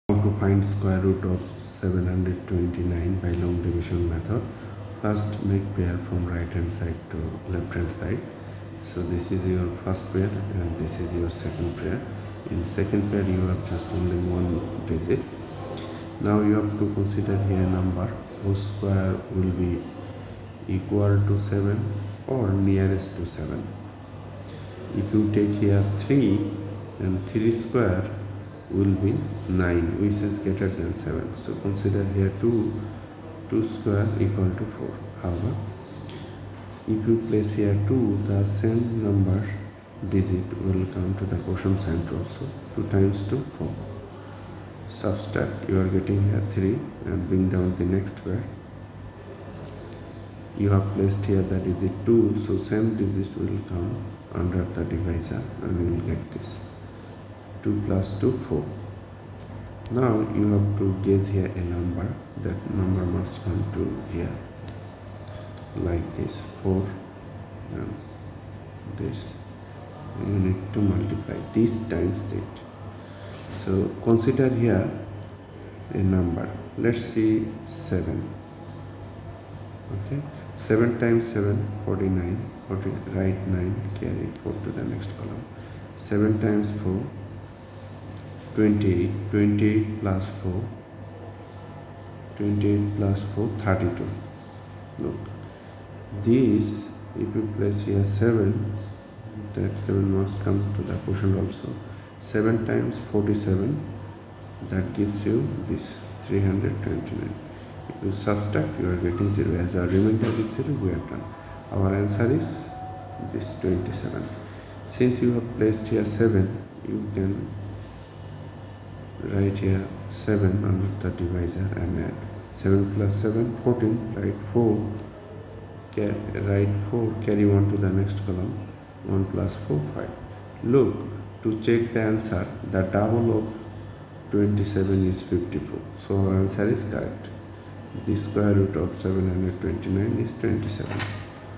How to find square root of 729 by long division method. First make pair from right hand side to left hand side. So this is your first pair and this is your second pair. In second pair you have just only one digit. Now you have to consider here number whose square will be equal to 7 or nearest to 7. If you take here 3, then 3 square will be 9, which is greater than 7. So consider here 2 square equal to 4. However, if you place here 2, the same number digit will come to the quotient center also. 2 times 2, 4. Subtract, you are getting here 3 and bring down the next pair. You have placed here the digit 2, so same digit will come under the divisor and you will get this 2 plus 2, 4. Now you have to guess here a number. That number must come to here like this 4 and this. You need to multiply this times that. So consider here a number. Let's see 7. Okay, 7 times 7, 49. 40, write 9, carry 4 to the next column. 7 times 4, 28. 28 plus 4, 28 plus 4, 32. Look, this, if you place here 7, that 7 must come to the quotient also. 7 times 47, that gives you this 329. If you subtract, you are getting 0. As a remainder is 0, we are done. Our answer is this 27. Since you have placed here 7, you can write here 7 under the divisor and add 7 plus 7, 14. Write 4, write 4, carry 1 to the next column. 1 plus 4, 5. Look, to check the answer, the double of 27 is 54. So our answer is correct. The square root of 729 is 27.